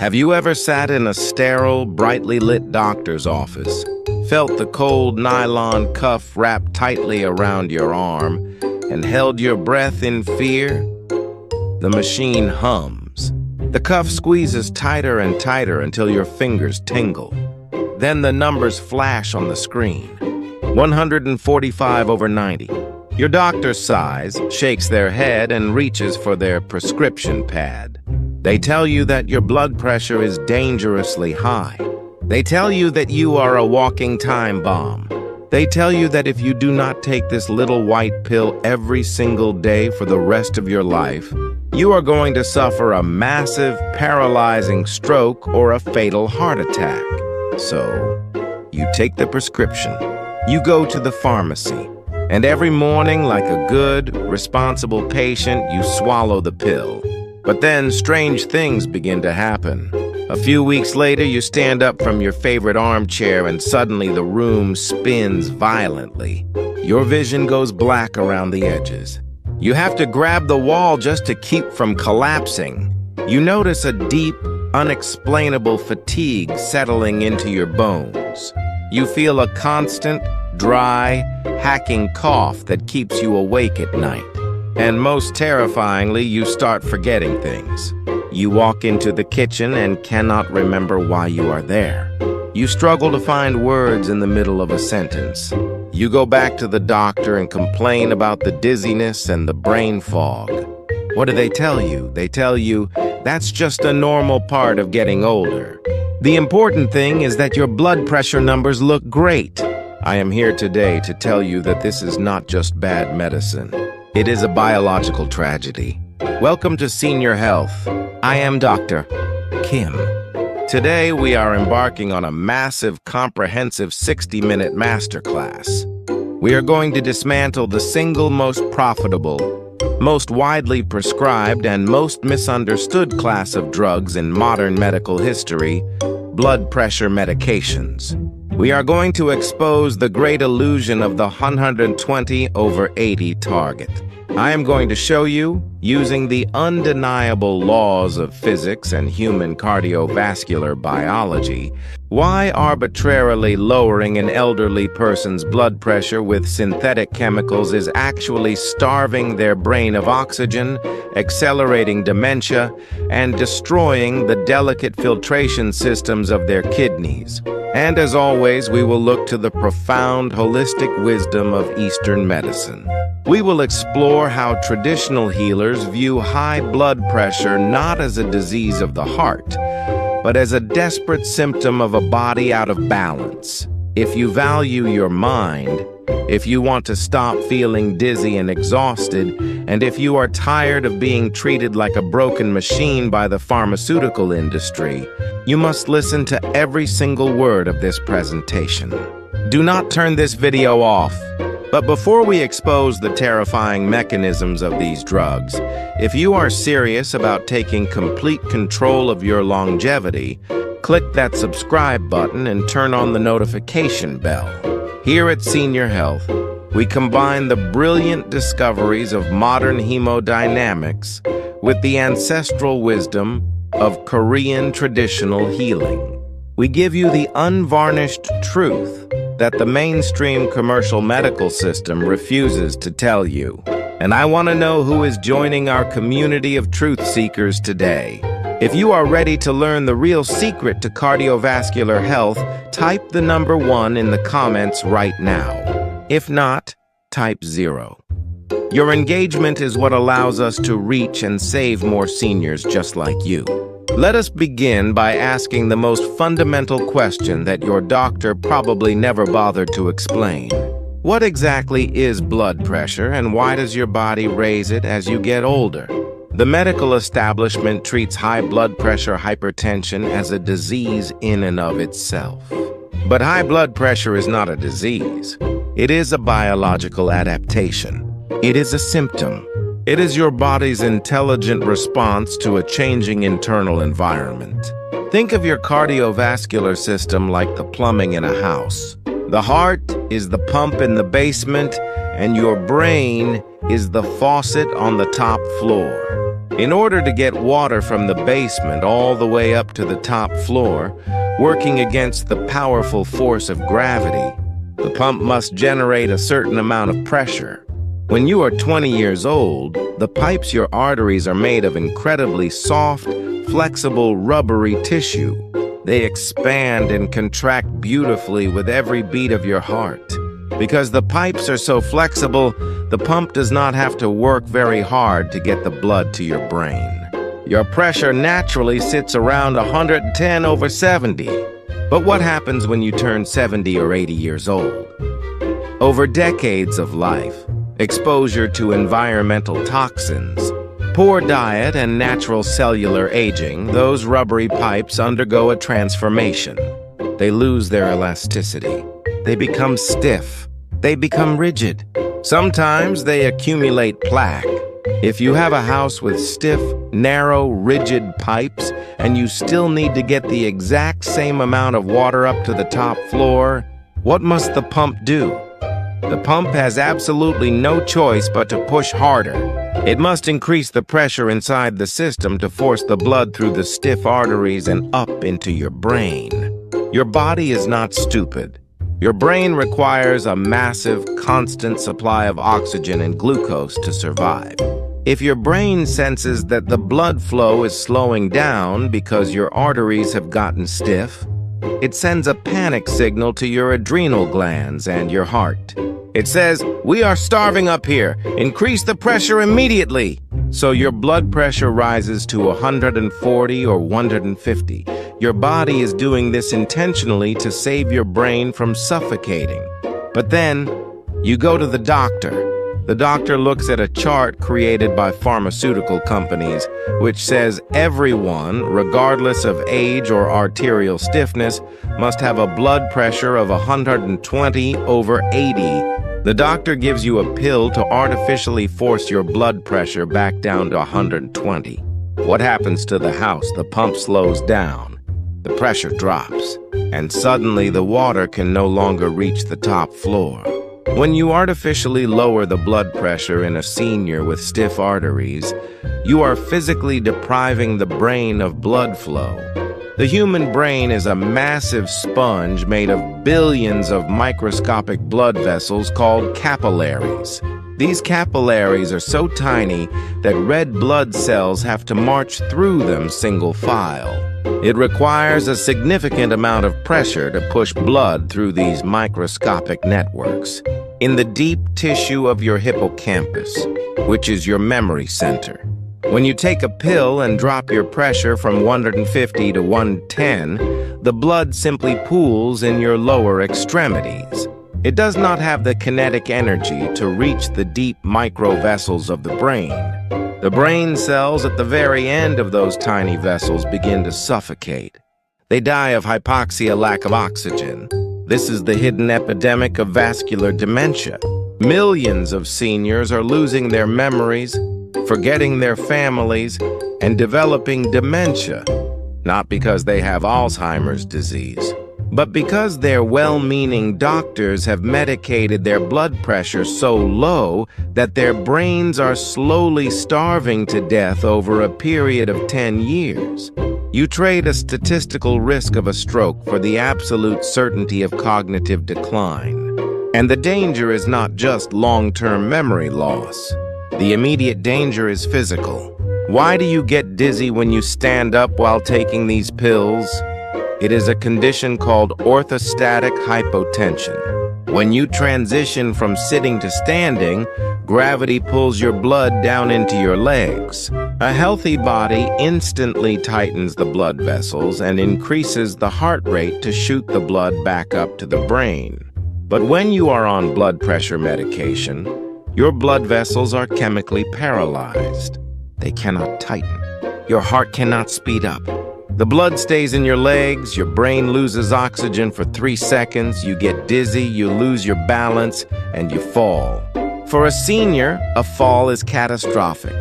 Have you ever sat in a sterile, brightly lit doctor's office, felt the cold nylon cuff wrapped tightly around your arm, and held your breath in fear? The machine hums. The cuff squeezes tighter and tighter until your fingers tingle. Then the numbers flash on the screen. 145/90. Your doctor sighs, shakes their head, and reaches for their prescription pad. They tell you that your blood pressure is dangerously high. They tell you that you are a walking time bomb. They tell you that if you do not take this little white pill every single day for the rest of your life, you are going to suffer a massive, paralyzing stroke or a fatal heart attack. So, you take the prescription. You go to the pharmacy. And every morning, like a good, responsible patient, you swallow the pill. But then strange things begin to happen. A few weeks later, you stand up from your favorite armchair and suddenly the room spins violently. Your vision goes black around the edges. You have to grab the wall just to keep from collapsing. You notice a deep, unexplainable fatigue settling into your bones. You feel a constant, dry, hacking cough that keeps you awake at night. And most terrifyingly, you start forgetting things. You walk into the kitchen and cannot remember why you are there. You struggle to find words in the middle of a sentence. You go back to the doctor and complain about the dizziness and the brain fog. What do they tell you? They tell you that's just a normal part of getting older. The important thing is that your blood pressure numbers look great. I am here today to tell you that this is not just bad medicine. It is a biological tragedy. Welcome to Senior Health. I am Dr. Kim. Today we are embarking on a massive, comprehensive 60-minute masterclass. We are going to dismantle the single most profitable, most widely prescribed, and most misunderstood class of drugs in modern medical history: blood pressure medications. We are going to expose the great illusion of the 120/80 target. I am going to show you, using the undeniable laws of physics and human cardiovascular biology, why arbitrarily lowering an elderly person's blood pressure with synthetic chemicals is actually starving their brain of oxygen, accelerating dementia, and destroying the delicate filtration systems of their kidneys. And as always, we will look to the profound holistic wisdom of Eastern medicine. We will explore how traditional healers view high blood pressure not as a disease of the heart, but as a desperate symptom of a body out of balance. If you value your mind, if you want to stop feeling dizzy and exhausted, and if you are tired of being treated like a broken machine by the pharmaceutical industry, you must listen to every single word of this presentation. Do not turn this video off. But before we expose the terrifying mechanisms of these drugs, if you are serious about taking complete control of your longevity, click that subscribe button and turn on the notification bell. Here at Senior Health, we combine the brilliant discoveries of modern hemodynamics with the ancestral wisdom of Korean traditional healing. We give you the unvarnished truth that the mainstream commercial medical system refuses to tell you. And I want to know who is joining our community of truth seekers today. If you are ready to learn the real secret to cardiovascular health, type the number 1 in the comments right now. If not, type 0. Your engagement is what allows us to reach and save more seniors just like you. Let us begin by asking the most fundamental question that your doctor probably never bothered to explain. What exactly is blood pressure, and why does your body raise it as you get older? The medical establishment treats high blood pressure hypertension as a disease in and of itself. But high blood pressure is not a disease. It is a biological adaptation. It is a symptom. It is your body's intelligent response to a changing internal environment. Think of your cardiovascular system like the plumbing in a house. The heart is the pump in the basement, and your brain is the faucet on the top floor. In order to get water from the basement all the way up to the top floor, working against the powerful force of gravity, the pump must generate a certain amount of pressure. When you are 20 years old, the pipes your arteries are made of incredibly soft, flexible, rubbery tissue. They expand and contract beautifully with every beat of your heart. Because the pipes are so flexible, the pump does not have to work very hard to get the blood to your brain. Your pressure naturally sits around 110/70. But what happens when you turn 70 or 80 years old? Over decades of life, exposure to environmental toxins, poor diet, and natural cellular aging, those rubbery pipes undergo a transformation. They lose their elasticity. They become stiff. They become rigid. Sometimes they accumulate plaque. If you have a house with stiff, narrow, rigid pipes, and you still need to get the exact same amount of water up to the top floor, what must the pump do? The pump has absolutely no choice but to push harder. It must increase the pressure inside the system to force the blood through the stiff arteries and up into your brain. Your body is not stupid. Your brain requires a massive, constant supply of oxygen and glucose to survive. If your brain senses that the blood flow is slowing down because your arteries have gotten stiff, it sends a panic signal to your adrenal glands and your heart. It says, "We are starving up here. Increase the pressure immediately." So your blood pressure rises to 140 or 150. Your body is doing this intentionally to save your brain from suffocating. But then, you go to the doctor. The doctor looks at a chart created by pharmaceutical companies, which says everyone, regardless of age or arterial stiffness, must have a blood pressure of 120/80. The doctor gives you a pill to artificially force your blood pressure back down to 120. What happens to the house? The pump slows down. The pressure drops, and suddenly the water can no longer reach the top floor. When you artificially lower the blood pressure in a senior with stiff arteries, you are physically depriving the brain of blood flow. The human brain is a massive sponge made of billions of microscopic blood vessels called capillaries. These capillaries are so tiny that red blood cells have to march through them single file. It requires a significant amount of pressure to push blood through these microscopic networks. In the deep tissue of your hippocampus, which is your memory center. When you take a pill and drop your pressure from 150 to 110, the blood simply pools in your lower extremities. It does not have the kinetic energy to reach the deep microvessels of the brain. The brain cells at the very end of those tiny vessels begin to suffocate. They die of hypoxia, lack of oxygen. This is the hidden epidemic of vascular dementia. Millions of seniors are losing their memories, forgetting their families, and developing dementia, not because they have Alzheimer's disease, but because their well-meaning doctors have medicated their blood pressure so low that their brains are slowly starving to death over a period of 10 years. You trade a statistical risk of a stroke for the absolute certainty of cognitive decline. And the danger is not just long-term memory loss. The immediate danger is physical. Why do you get dizzy when you stand up while taking these pills? It is a condition called orthostatic hypotension. When you transition from sitting to standing, gravity pulls your blood down into your legs. A healthy body instantly tightens the blood vessels and increases the heart rate to shoot the blood back up to the brain. But when you are on blood pressure medication, your blood vessels are chemically paralyzed. They cannot tighten. Your heart cannot speed up. The blood stays in your legs, your brain loses oxygen for 3 seconds, you get dizzy, you lose your balance, and you fall. For a senior, a fall is catastrophic.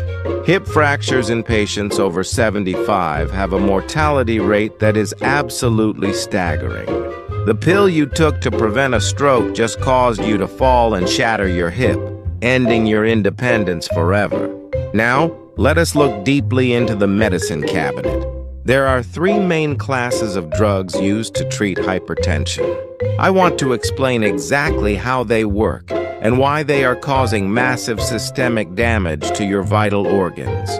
Hip fractures in patients over 75 have a mortality rate that is absolutely staggering. The pill you took to prevent a stroke just caused you to fall and shatter your hip, ending your independence forever. Now, Let us look deeply into the medicine cabinet. There are three main classes of drugs used to treat hypertension. I want to explain exactly how they work and why they are causing massive systemic damage to your vital organs.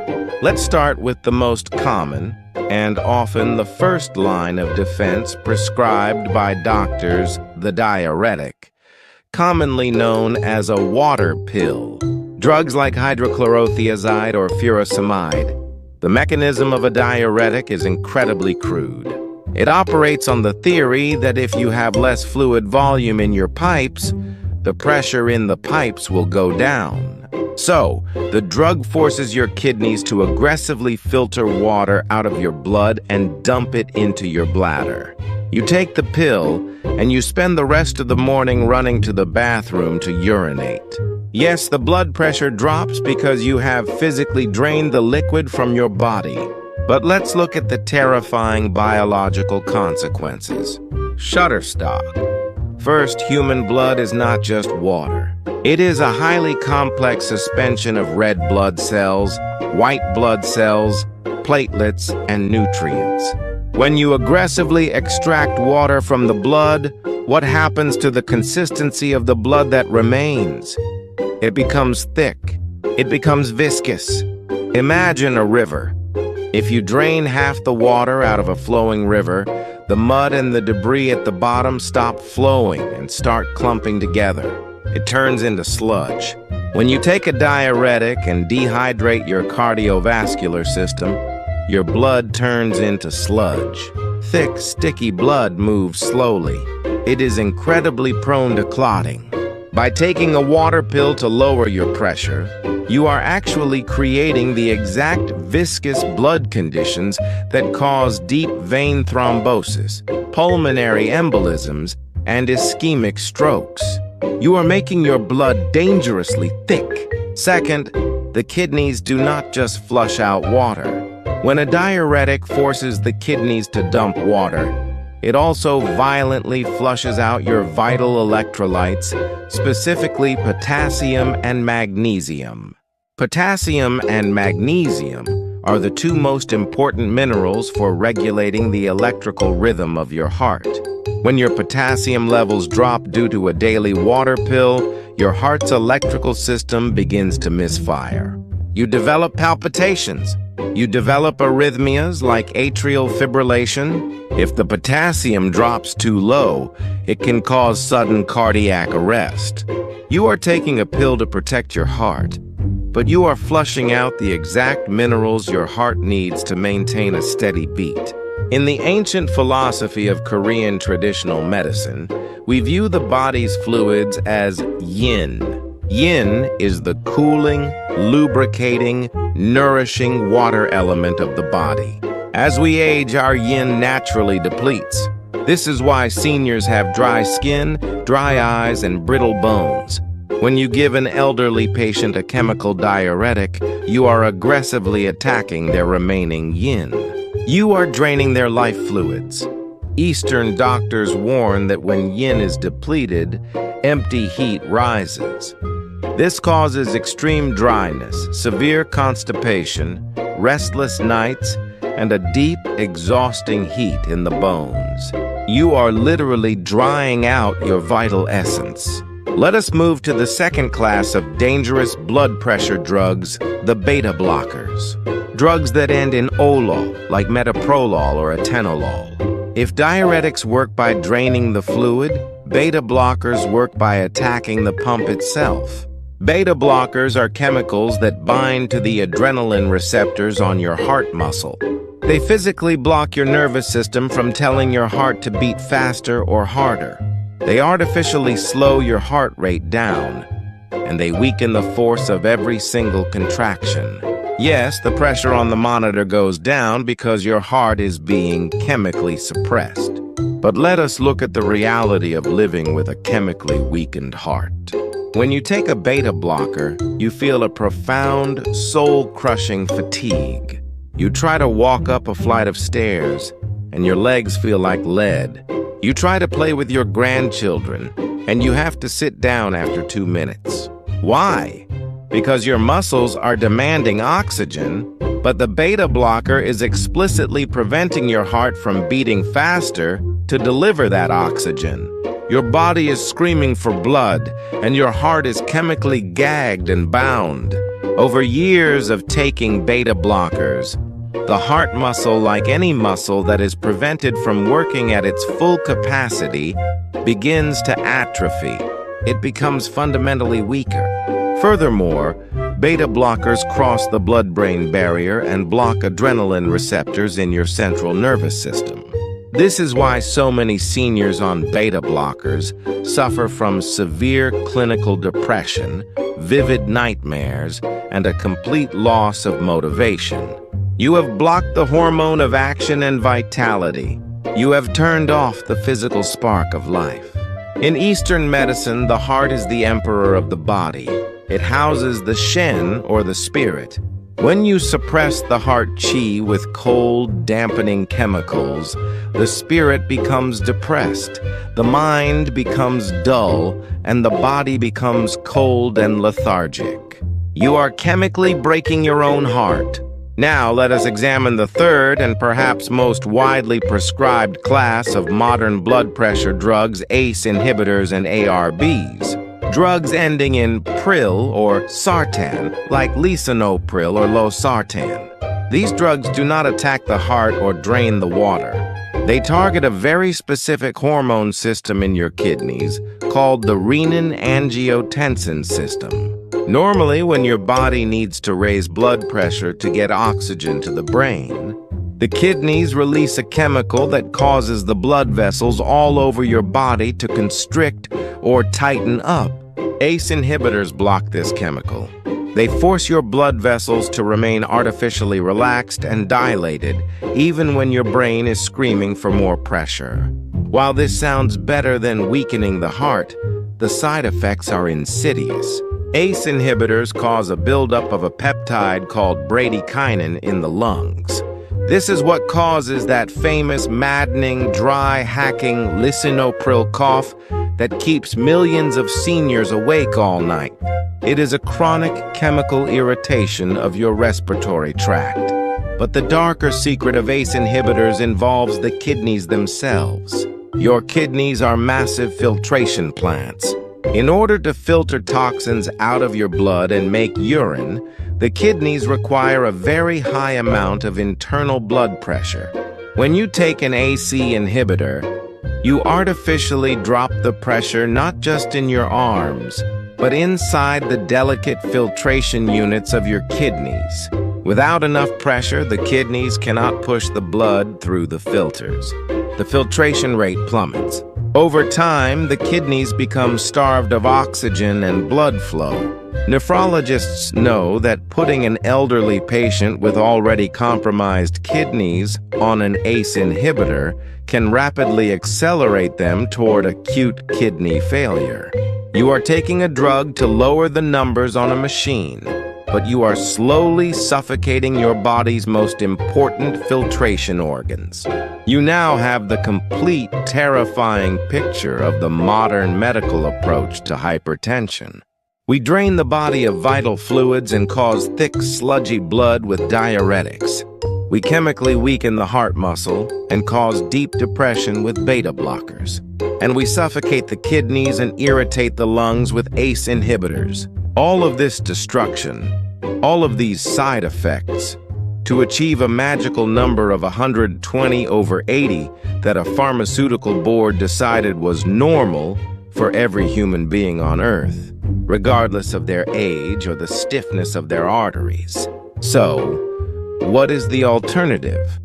Let's start with the most common and often the first line of defense prescribed by doctors, the diuretic, commonly known as a water pill. Drugs like hydrochlorothiazide or furosemide. The mechanism of a diuretic is incredibly crude. It operates on the theory that if you have less fluid volume in your pipes, the pressure in the pipes will go down. So, the drug forces your kidneys to aggressively filter water out of your blood and dump it into your bladder. You take the pill, and you spend the rest of the morning running to the bathroom to urinate. Yes, the blood pressure drops because you have physically drained the liquid from your body. But let's look at the terrifying biological consequences. Shutterstock. First, human blood is not just water. It is a highly complex suspension of red blood cells, white blood cells, platelets, and nutrients. When you aggressively extract water from the blood, what happens to the consistency of the blood that remains? It becomes thick. It becomes viscous. Imagine a river. If you drain half the water out of a flowing river, the mud and the debris at the bottom stop flowing and start clumping together. It turns into sludge. When you take a diuretic and dehydrate your cardiovascular system, your blood turns into sludge. Thick, sticky blood moves slowly. It is incredibly prone to clotting. By taking a water pill to lower your pressure, you are actually creating the exact viscous blood conditions that cause deep vein thrombosis, pulmonary embolisms, and ischemic strokes. You are making your blood dangerously thick. Second, the kidneys do not just flush out water. When a diuretic forces the kidneys to dump water, it also violently flushes out your vital electrolytes, specifically potassium and magnesium. Potassium and magnesium are the two most important minerals for regulating the electrical rhythm of your heart. When your potassium levels drop due to a daily water pill, your heart's electrical system begins to misfire. You develop palpitations. You develop arrhythmias like atrial fibrillation. If the potassium drops too low, it can cause sudden cardiac arrest. You are taking a pill to protect your heart, but you are flushing out the exact minerals your heart needs to maintain a steady beat. In the ancient philosophy of Korean traditional medicine, we view the body's fluids as yin. Yin is the cooling, lubricating, nourishing water element of the body. As we age, our yin naturally depletes. This is why seniors have dry skin, dry eyes, and brittle bones. When you give an elderly patient a chemical diuretic, you are aggressively attacking their remaining yin. You are draining their life fluids. Eastern doctors warn that when yin is depleted, empty heat rises. This causes extreme dryness, severe constipation, restless nights, and a deep, exhausting heat in the bones. You are literally drying out your vital essence. Let us move to the second class of dangerous blood pressure drugs, the beta blockers. Drugs that end in olol, like metoprolol or atenolol. If diuretics work by draining the fluid, beta blockers work by attacking the pump itself. Beta blockers are chemicals that bind to the adrenaline receptors on your heart muscle. They physically block your nervous system from telling your heart to beat faster or harder. They artificially slow your heart rate down, and they weaken the force of every single contraction. Yes, the pressure on the monitor goes down because your heart is being chemically suppressed. But let us look at the reality of living with a chemically weakened heart. When you take a beta blocker, you feel a profound, soul-crushing fatigue. You try to walk up a flight of stairs, and your legs feel like lead. You try to play with your grandchildren, and you have to sit down after 2 minutes. Why? because your muscles are demanding oxygen, but the beta blocker is explicitly preventing your heart from beating faster to deliver that oxygen. Your body is screaming for blood, and your heart is chemically gagged and bound. Over years of taking beta blockers, the heart muscle, like any muscle that is prevented from working at its full capacity, begins to atrophy. It becomes fundamentally weaker. Furthermore, beta blockers cross the blood-brain barrier and block adrenaline receptors in your central nervous system. This is why so many seniors on beta blockers suffer from severe clinical depression, vivid nightmares, and a complete loss of motivation. You have blocked the hormone of action and vitality. You have turned off the physical spark of life. In Eastern medicine, the heart is the emperor of the body. It houses the shen, or the spirit. When you suppress the heart qi with cold, dampening chemicals, the spirit becomes depressed, the mind becomes dull, and the body becomes cold and lethargic. You are chemically breaking your own heart. Now let us examine the third and perhaps most widely prescribed class of modern blood pressure drugs, ACE inhibitors and ARBs. Drugs ending in pril or sartan, like lisinopril or losartan. These drugs do not attack the heart or drain the water. They target a very specific hormone system in your kidneys called the renin-angiotensin system. Normally, when your body needs to raise blood pressure to get oxygen to the brain, the kidneys release a chemical that causes the blood vessels all over your body to constrict or tighten up. ACE inhibitors block this chemical. They force your blood vessels to remain artificially relaxed and dilated, even when your brain is screaming for more pressure. While this sounds better than weakening the heart, the side effects are insidious. ACE inhibitors cause a buildup of a peptide called bradykinin in the lungs. This is what causes that famous, maddening, dry, hacking lisinopril cough that keeps millions of seniors awake all night. It is a chronic chemical irritation of your respiratory tract. But the darker secret of ACE inhibitors involves the kidneys themselves. Your kidneys are massive filtration plants. In order to filter toxins out of your blood and make urine, the kidneys require a very high amount of internal blood pressure. When you take an ACE inhibitor, you artificially drop the pressure not just in your arms, but inside the delicate filtration units of your kidneys. Without enough pressure, the kidneys cannot push the blood through the filters. The filtration rate plummets. Over time, the kidneys become starved of oxygen and blood flow. Nephrologists know that putting an elderly patient with already compromised kidneys on an ACE inhibitor can rapidly accelerate them toward acute kidney failure. You are taking a drug to lower the numbers on a machine, but you are slowly suffocating your body's most important filtration organs. You now have the complete, terrifying picture of the modern medical approach to hypertension. We drain the body of vital fluids and cause thick, sludgy blood with diuretics. We chemically weaken the heart muscle and cause deep depression with beta blockers. And we suffocate the kidneys and irritate the lungs with ACE inhibitors. All of this destruction, all of these side effects, to achieve a magical number of 120/80 that a pharmaceutical board decided was normal for every human being on Earth, regardless of their age or the stiffness of their arteries. So, what is the alternative?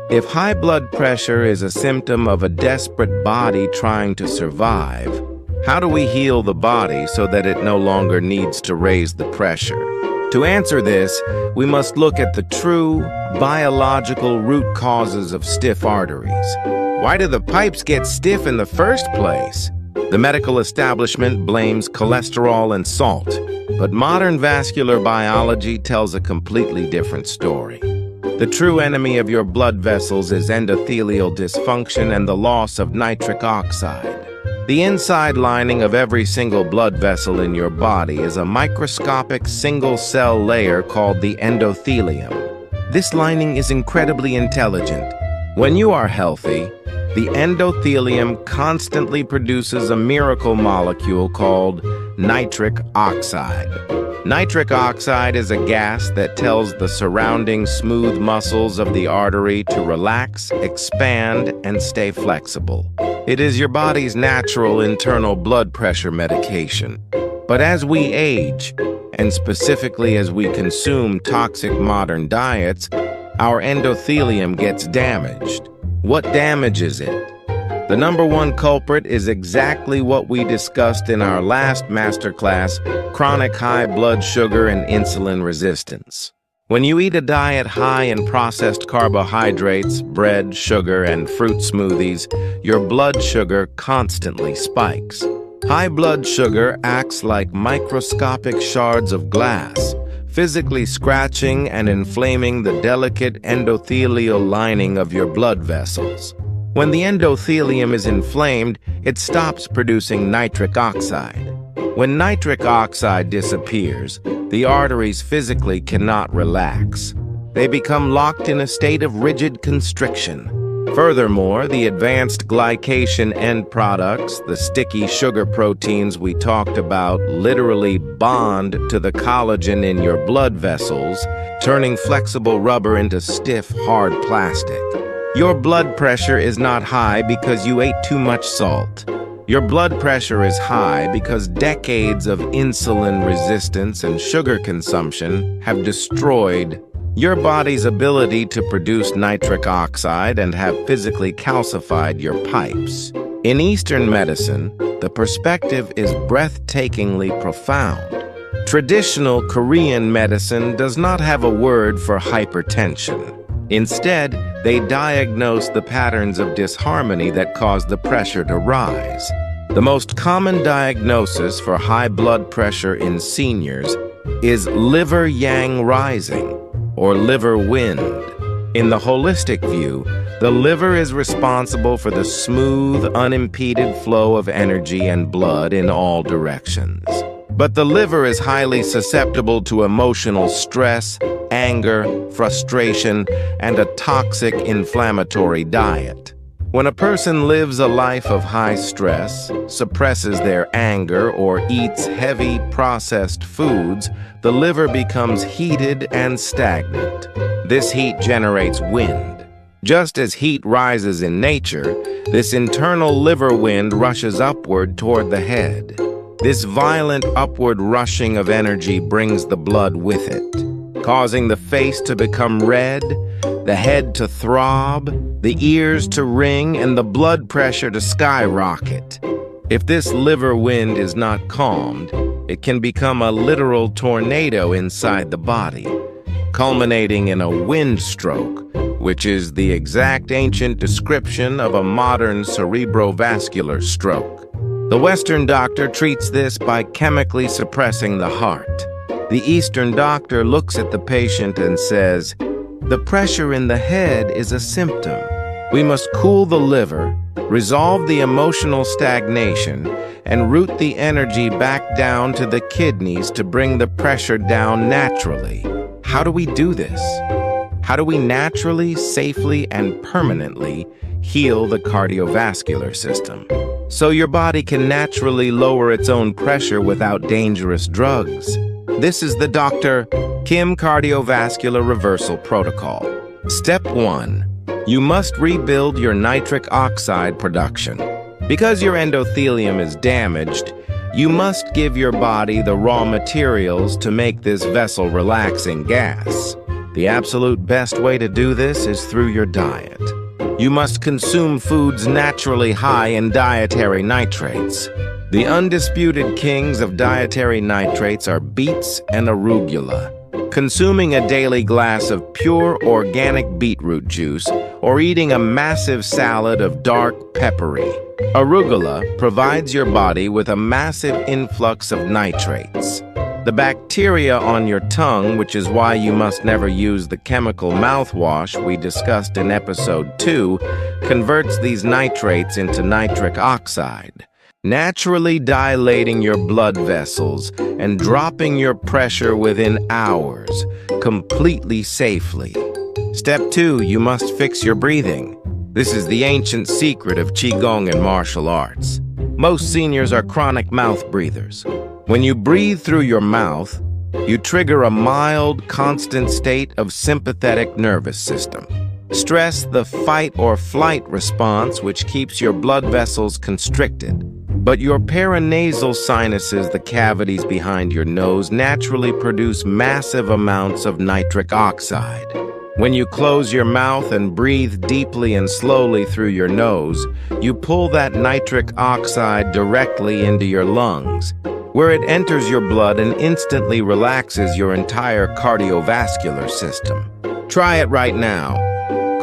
If high blood pressure is a symptom of a desperate body trying to survive, how do we heal the body so that it no longer needs to raise the pressure? To answer this, we must look at the true biological root causes of stiff arteries. Why do the pipes get stiff in the first place? The medical establishment blames cholesterol and salt, but modern vascular biology tells a completely different story. The true enemy of your blood vessels is endothelial dysfunction and the loss of nitric oxide. The inside lining of every single blood vessel in your body is a microscopic single-cell layer called the endothelium. This lining is incredibly intelligent. When you are healthy, the endothelium constantly produces a miracle molecule called nitric oxide. Nitric oxide is a gas that tells the surrounding smooth muscles of the artery to relax, expand, and stay flexible. It is your body's natural internal blood pressure medication. But as we age, and specifically as we consume toxic modern diets, our endothelium gets damaged. What damages it? The number one culprit is exactly what we discussed in our last masterclass, chronic high blood sugar and insulin resistance. When you eat a diet high in processed carbohydrates, bread, sugar, and fruit smoothies, your blood sugar constantly spikes. High blood sugar acts like microscopic shards of glass, physically scratching and inflaming the delicate endothelial lining of your blood vessels. When the endothelium is inflamed, it stops producing nitric oxide. When nitric oxide disappears, the arteries physically cannot relax. They become locked in a state of rigid constriction. Furthermore, the advanced glycation end products, the sticky sugar proteins we talked about, literally bond to the collagen in your blood vessels, turning flexible rubber into stiff, hard plastic. Your blood pressure is not high because you ate too much salt. Your blood pressure is high because decades of insulin resistance and sugar consumption have destroyed your body's ability to produce nitric oxide and have physically calcified your pipes. In Eastern medicine, the perspective is breathtakingly profound. Traditional Korean medicine does not have a word for hypertension. Instead, they diagnose the patterns of disharmony that cause the pressure to rise. The most common diagnosis for high blood pressure in seniors is liver yang rising, or liver wind. In the holistic view, the liver is responsible for the smooth, unimpeded flow of energy and blood in all directions. But the liver is highly susceptible to emotional stress, anger, frustration, and a toxic inflammatory diet. When a person lives a life of high stress, suppresses their anger, or eats heavy processed foods, the liver becomes heated and stagnant. This heat generates wind. Just as heat rises in nature, this internal liver wind rushes upward toward the head. This violent upward rushing of energy brings the blood with it, causing the face to become red, the head to throb, the ears to ring, and the blood pressure to skyrocket. If this liver wind is not calmed, it can become a literal tornado inside the body, culminating in a wind stroke, which is the exact ancient description of a modern cerebrovascular stroke. The Western doctor treats this by chemically suppressing the heart. The Eastern doctor looks at the patient and says, "The pressure in the head is a symptom. We must cool the liver, resolve the emotional stagnation, and route the energy back down to the kidneys to bring the pressure down naturally." How do we do this? How do we naturally, safely, and permanently heal the cardiovascular system, so your body can naturally lower its own pressure without dangerous drugs? This is the Dr. Kim Cardiovascular Reversal Protocol. Step 1. You must rebuild your nitric oxide production. Because your endothelium is damaged, you must give your body the raw materials to make this vessel-relaxing gas. The absolute best way to do this is through your diet. You must consume foods naturally high in dietary nitrates. The undisputed kings of dietary nitrates are beets and arugula. Consuming a daily glass of pure organic beetroot juice or eating a massive salad of dark peppery arugula provides your body with a massive influx of nitrates. The bacteria on your tongue, which is why you must never use the chemical mouthwash we discussed in episode 2, converts these nitrates into nitric oxide. naturally dilating your blood vessels and dropping your pressure within hours, completely safely. Step 2, you must fix your breathing. This is the ancient secret of Qigong and martial arts. Most seniors are chronic mouth breathers. When you breathe through your mouth, you trigger a mild, constant state of sympathetic nervous system. Stress the fight or flight response, which keeps your blood vessels constricted. But your paranasal sinuses, the cavities behind your nose, naturally produce massive amounts of nitric oxide. When you close your mouth and breathe deeply and slowly through your nose, you pull that nitric oxide directly into your lungs, where it enters your blood and instantly relaxes your entire cardiovascular system. Try it right now.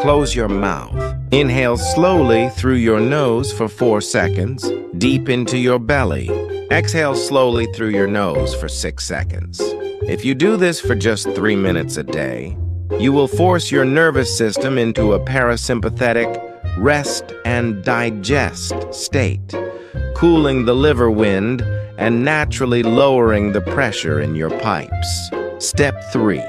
Close your mouth. Inhale slowly through your nose for 4 seconds, deep into your belly. Exhale slowly through your nose for 6 seconds. If you do this for just 3 minutes a day, you will force your nervous system into a parasympathetic rest and digest state, cooling the liver wind and naturally lowering the pressure in your pipes. Step 3.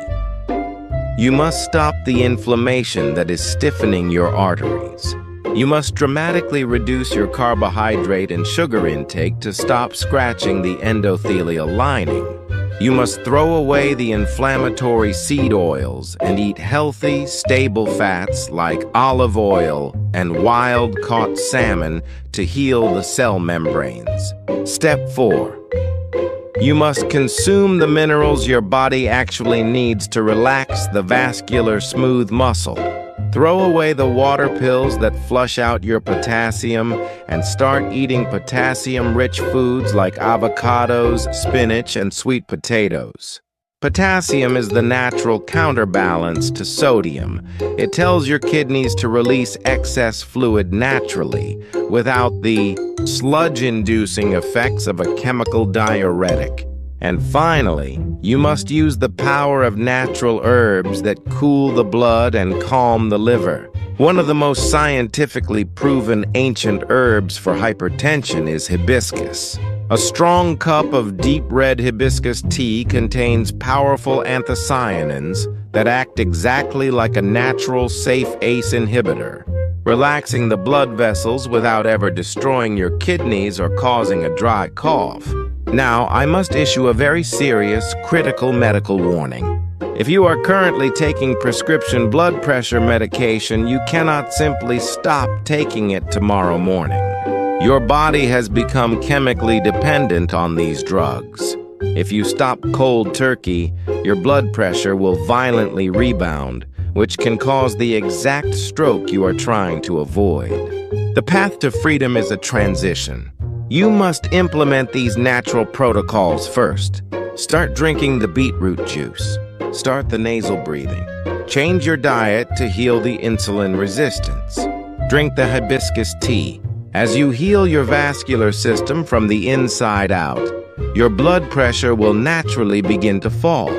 You must stop the inflammation that is stiffening your arteries. You must dramatically reduce your carbohydrate and sugar intake to stop scratching the endothelial lining. You must throw away the inflammatory seed oils and eat healthy, stable fats like olive oil and wild-caught salmon to heal the cell membranes. Step 4. You must consume the minerals your body actually needs to relax the vascular smooth muscle. Throw away the water pills that flush out your potassium and start eating potassium-rich foods like avocados, spinach, and sweet potatoes. Potassium is the natural counterbalance to sodium. It tells your kidneys to release excess fluid naturally without the sludge-inducing effects of a chemical diuretic. And finally, you must use the power of natural herbs that cool the blood and calm the liver. One of the most scientifically proven ancient herbs for hypertension is hibiscus. A strong cup of deep red hibiscus tea contains powerful anthocyanins that act exactly like a natural safe ACE inhibitor, relaxing the blood vessels without ever destroying your kidneys or causing a dry cough. Now, I must issue a very serious, critical medical warning. If you are currently taking prescription blood pressure medication, you cannot simply stop taking it tomorrow morning. Your body has become chemically dependent on these drugs. If you stop cold turkey, your blood pressure will violently rebound, which can cause the exact stroke you are trying to avoid. The path to freedom is a transition. You must implement these natural protocols first. Start drinking the beetroot juice. Start the nasal breathing. Change your diet to heal the insulin resistance. Drink the hibiscus tea. As you heal your vascular system from the inside out, your blood pressure will naturally begin to fall.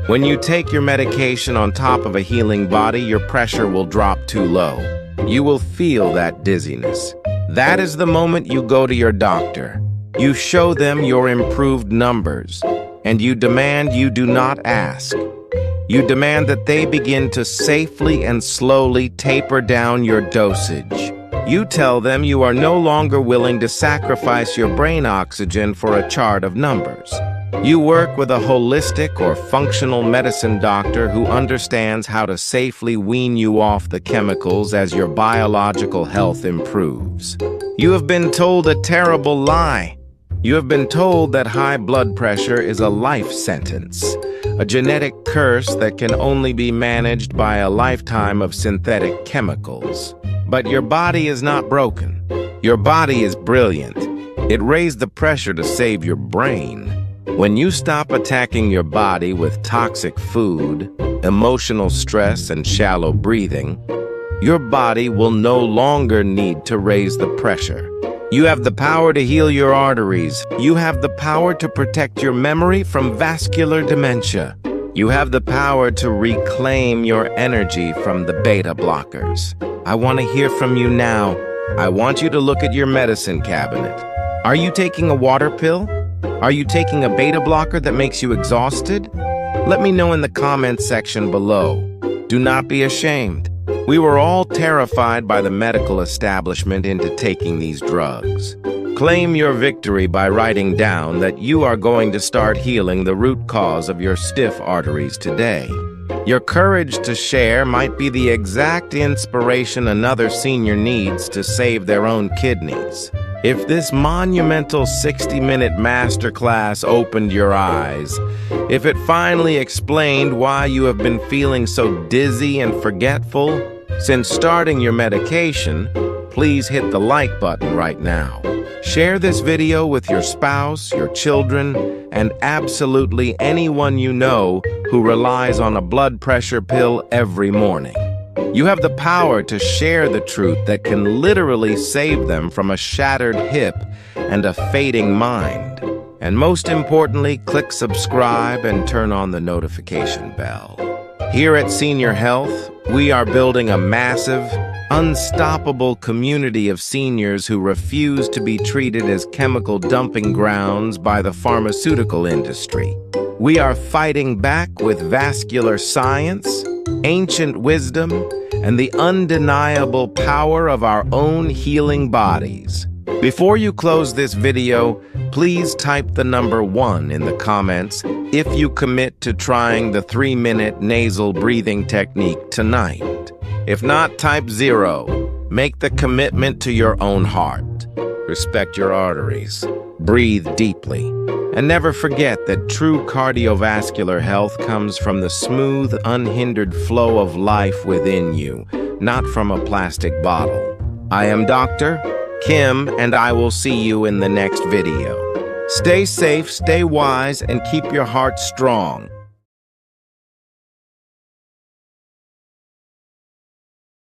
When you take your medication on top of a healing body, your pressure will drop too low. You will feel that dizziness. That is the moment you go to your doctor. You show them your improved numbers, and you demand you do not ask. You demand that they begin to safely and slowly taper down your dosage. You tell them you are no longer willing to sacrifice your brain oxygen for a chart of numbers. You work with a holistic or functional medicine doctor who understands how to safely wean you off the chemicals as your biological health improves. You have been told a terrible lie. You have been told that high blood pressure is a life sentence, a genetic curse that can only be managed by a lifetime of synthetic chemicals. But your body is not broken. Your body is brilliant. It raised the pressure to save your brain. When you stop attacking your body with toxic food, emotional stress, and shallow breathing, your body will no longer need to raise the pressure. You have the power to heal your arteries. You have the power to protect your memory from vascular dementia. You have the power to reclaim your energy from the beta blockers. I want to hear from you now. I want you to look at your medicine cabinet. Are you taking a water pill? Are you taking a beta blocker that makes you exhausted? Let me know in the comments section below. Do not be ashamed. We were all terrified by the medical establishment into taking these drugs. Claim your victory by writing down that you are going to start healing the root cause of your stiff arteries today. Your courage to share might be the exact inspiration another senior needs to save their own kidneys. If this monumental 60-minute masterclass opened your eyes, if it finally explained why you have been feeling so dizzy and forgetful since starting your medication, please hit the like button right now. Share this video with your spouse, your children, and absolutely anyone you know who relies on a blood pressure pill every morning. You have the power to share the truth that can literally save them from a shattered hip and a fading mind. And most importantly, click subscribe and turn on the notification bell. Here at Senior Health, we are building a massive, unstoppable community of seniors who refuse to be treated as chemical dumping grounds by the pharmaceutical industry. We are fighting back with vascular science, ancient wisdom, and the undeniable power of our own healing bodies. Before you close this video, please type the number 1 in the comments if you commit to trying the 3-minute nasal breathing technique tonight. If not, type 0. Make the commitment to your own heart. Respect your arteries. Breathe deeply. And never forget that true cardiovascular health comes from the smooth, unhindered flow of life within you, not from a plastic bottle. I am Dr. Kim, and I will see you in the next video. Stay safe, stay wise, and keep your heart strong.